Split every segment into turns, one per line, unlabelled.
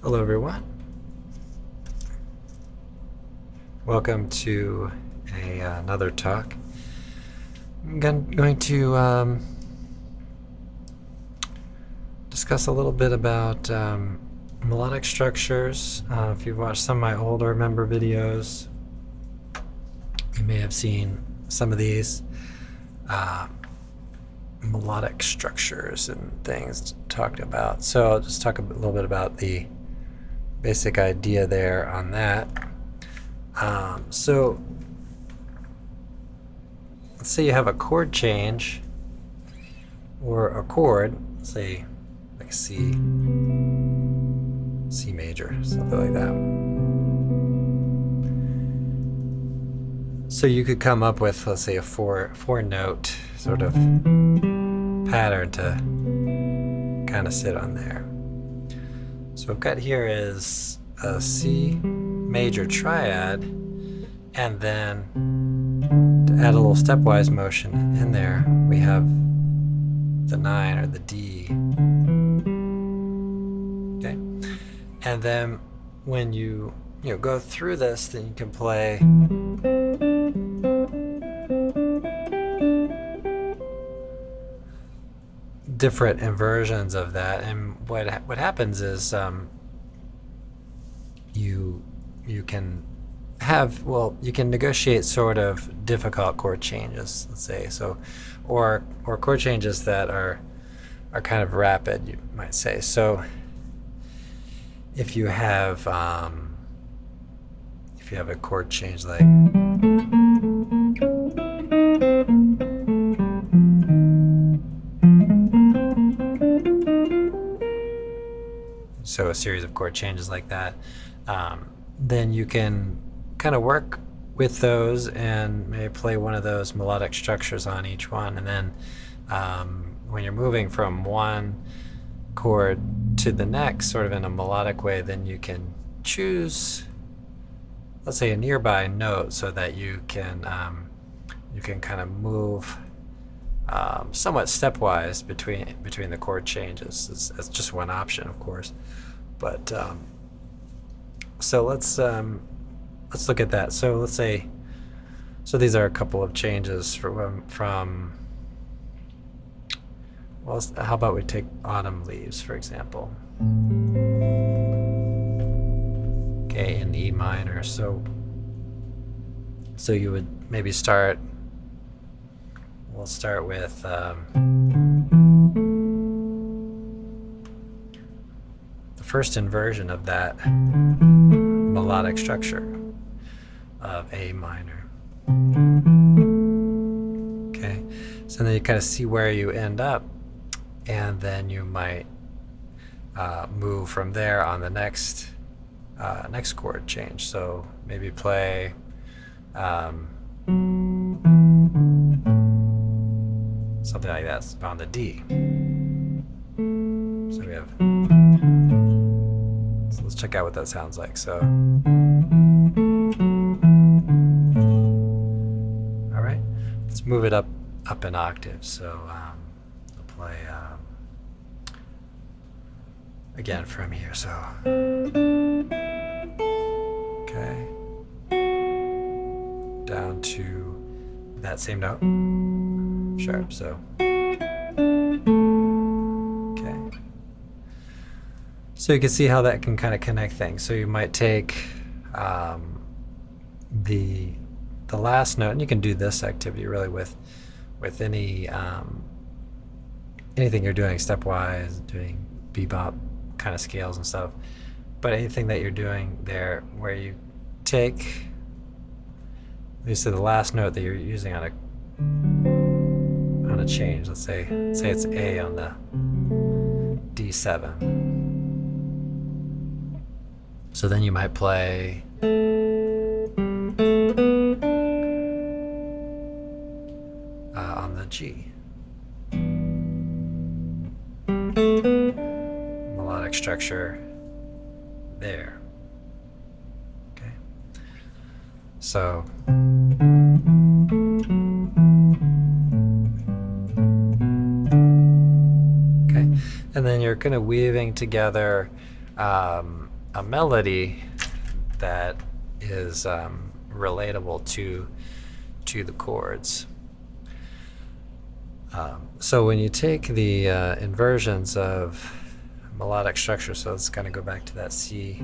Hello everyone. Welcome to another talk. I'm going to discuss a little bit about melodic structures. If you've watched some of my older member videos, you may have seen some of these melodic structures and things talked about. So I'll just talk a little bit about the basic idea there on that. So let's say you have a chord change or a chord, say like C major, something like that. So you could come up with, let's say, a four note sort of pattern to kind of sit on there. So what I've got here is a C major triad, and then to add a little stepwise motion in there, we have the 9 or the D. Okay, and then when you go through this, then you can play different inversions of that, and what happens is you can have, well, you can negotiate sort of difficult chord changes, let's say, so or chord changes that are kind of rapid, you might say. So if you have a chord change like so a series of chord changes like that, then you can kind of work with those and maybe play one of those melodic structures on each one. And then when you're moving from one chord to the next, sort of in a melodic way, then you can choose, let's say, a nearby note so that you can kind of move somewhat stepwise between the chord changes. It's just one option, of course, but so let's look at that. So let's say, so these are a couple of changes from well, how about we take Autumn Leaves, for example. Okay, in E minor. So you would maybe we'll start with the first inversion of that melodic structure of A minor. Okay, so then you kind of see where you end up, and then you might move from there on the next chord change. So maybe play something like that on the D. So we have, so let's check out what that sounds like. So all right, let's move it up an octave. So I'll play again from here. So okay, down to that same note, sharp. So okay, so you can see how that can kind of connect things. So you might take the last note, and you can do this activity really with any anything you're doing stepwise, doing bebop kind of scales and stuff, but anything that you're doing there where you take, let's say, the last note that you're using on a change. Let's say it's A on the D7. So then you might play on the G. Melodic structure there. Okay. So okay, and then you're kind of weaving together a melody that is relatable to the chords. So when you take the inversions of melodic structure, so let's kind of go back to that C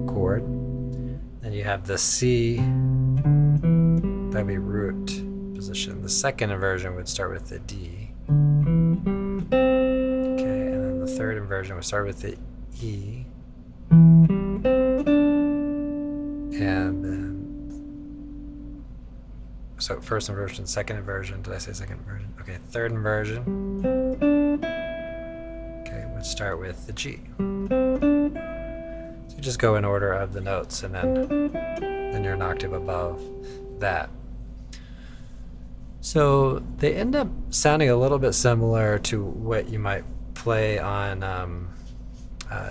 chord, then you have the C, that'd be root position. The second inversion would start with the D. Okay, and then the third inversion would start with the E. And then, so first inversion, second inversion, did I say second inversion? Okay, third inversion, okay, would start with the G. So you just go in order of the notes, and then you're an octave above that. So they end up sounding a little bit similar to what you might play on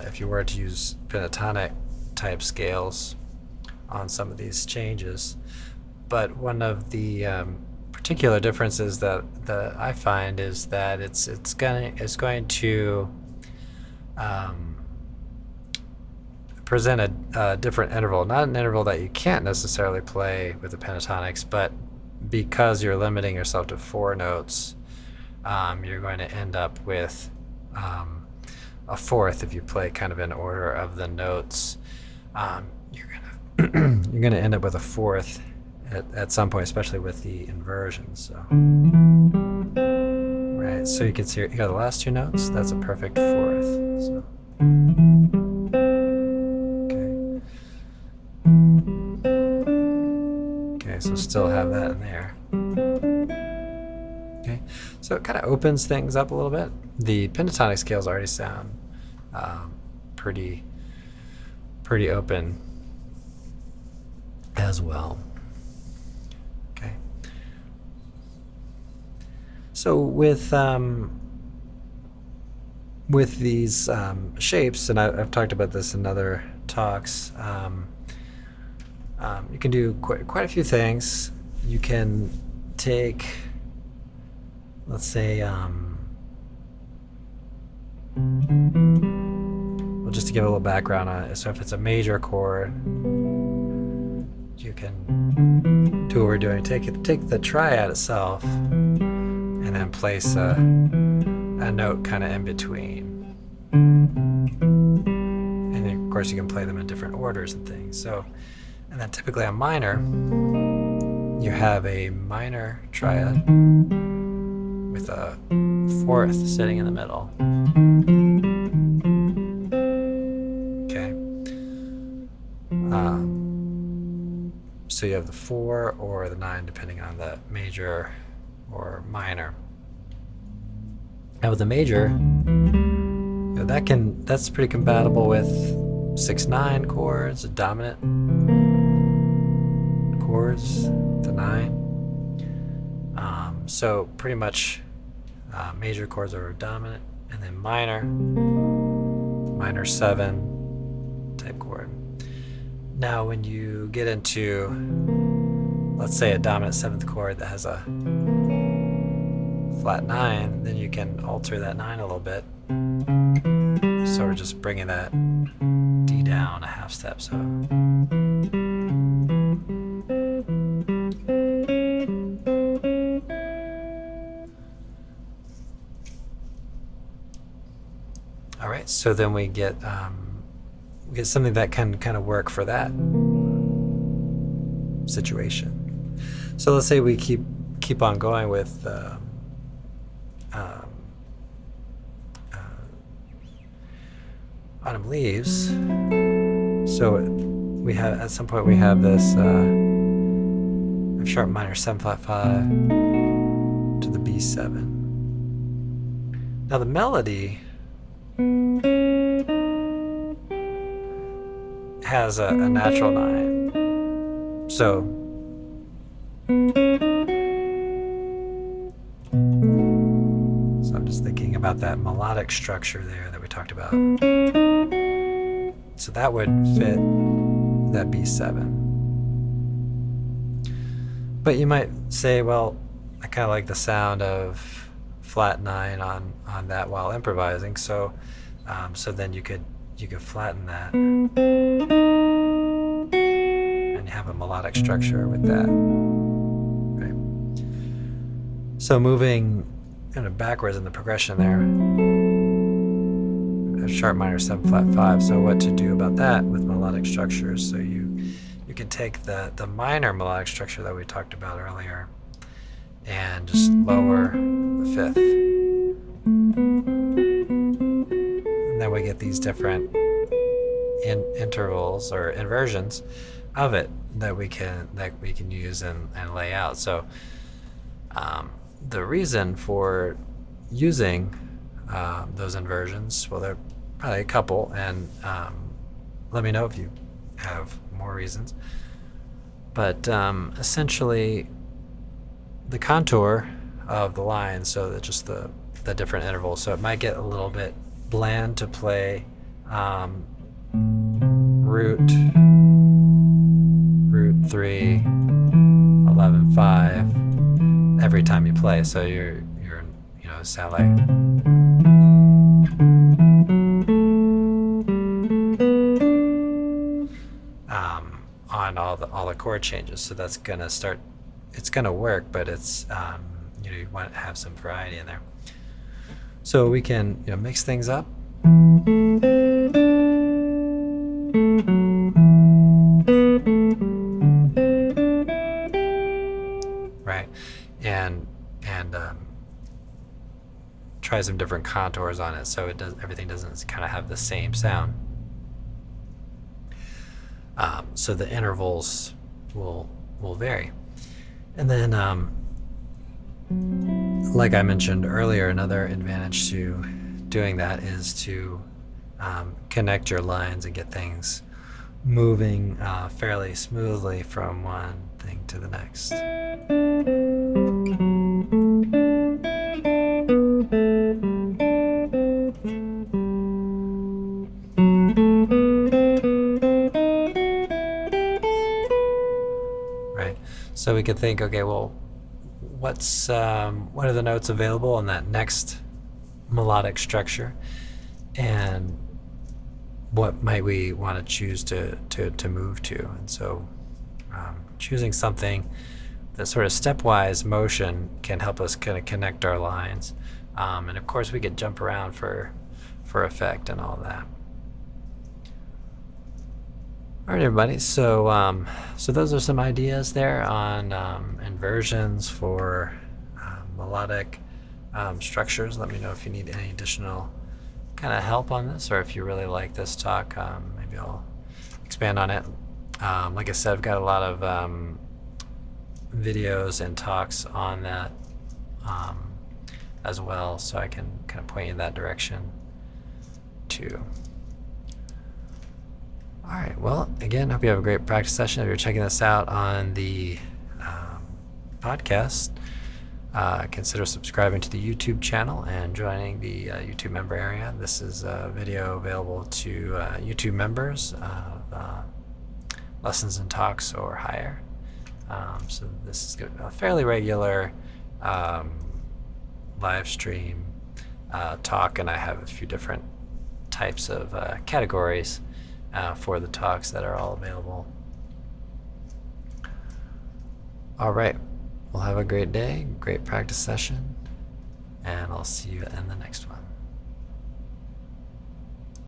if you were to use pentatonic type scales on some of these changes. But one of the particular differences that I find is that it's going to present a different interval, not an interval that you can't necessarily play with the pentatonics, but because you're limiting yourself to 4 notes, you're going to end up with a fourth if you play kind of in order of the notes. You're gonna end up with a fourth at some point, especially with the inversions. So, right. So you can see you got the last 2 notes. That's a perfect fourth. So, okay. Okay. So still have that in there. Okay. So it kind of opens things up a little bit. The pentatonic scales already sound pretty open as well. Okay. So with these shapes, and I've talked about this in other talks, you can do quite a few things. You can take, let's say, well, just to give a little background on it, so if it's a major chord, you can do what we're doing. Take the triad itself and then place a note kind of in between. And then, of course, you can play them in different orders and things. So, and then typically on minor, you have a minor triad with a fourth sitting in the middle. Okay. So you have the 4 or the 9, depending on the major or minor. Now with the major, you know, that's pretty compatible with 6/9 chords, dominant chords, the 9. So pretty much major chords are dominant, and then minor 7 type chord. Now when you get into, let's say, a dominant 7th chord that has a flat 9, then you can alter that 9 a little bit. So we're just bringing that D down a half step. So all right, so then we get something that can kind of work for that situation. So let's say we keep on going with Autumn Leaves. So we have, at some point we have this F sharp minor 7 flat 5 to the B7. Now the melody has a natural 9. So I'm just thinking about that melodic structure there that we talked about. So that would fit that B7. But you might say, well, I kind of like the sound of flat 9 on that while improvising, so So then you could flatten that and have a melodic structure with that. Right. So moving kind of backwards in the progression there, sharp minor 7 flat 5. So what to do about that with melodic structures? So you can take the minor melodic structure that we talked about earlier and just lower the fifth. And then we get these different intervals or inversions of it that we can use and lay out. So the reason for using those inversions, well, there are probably a couple, and let me know if you have more reasons. But essentially, the contour of the line, so that just the different intervals. So it might get a little bit bland to play root 3, 11, 5 every time you play. So you're sound like on all the chord changes. So that's gonna start. It's gonna work, but it's you want to have some variety in there. So we can mix things up. Right, and try some different contours on it, so everything doesn't kind of have the same sound. So the intervals will vary, and then like I mentioned earlier, another advantage to doing that is to connect your lines and get things moving fairly smoothly from one thing to the next. Right. So we could think, okay, well, what are the notes available on that next melodic structure, and what might we want to choose to move to? And so choosing something that sort of stepwise motion can help us kind of connect our lines, and of course we could jump around for effect and all that. All right, everybody. So so those are some ideas there on inversions for melodic structures. Let me know if you need any additional kind of help on this, or if you really like this talk. Maybe I'll expand on it. Like I said, I've got a lot of videos and talks on that as well, so I can kind of point you in that direction too. All right, well, again, hope you have a great practice session. If you're checking this out on the podcast, consider subscribing to the YouTube channel and joining the YouTube member area. This is a video available to YouTube members of lessons and talks or higher. So this is a fairly regular live stream talk, and I have a few different types of categories for the talks that are all available. All right, well, have a great day, great practice session, and I'll see you in the next one.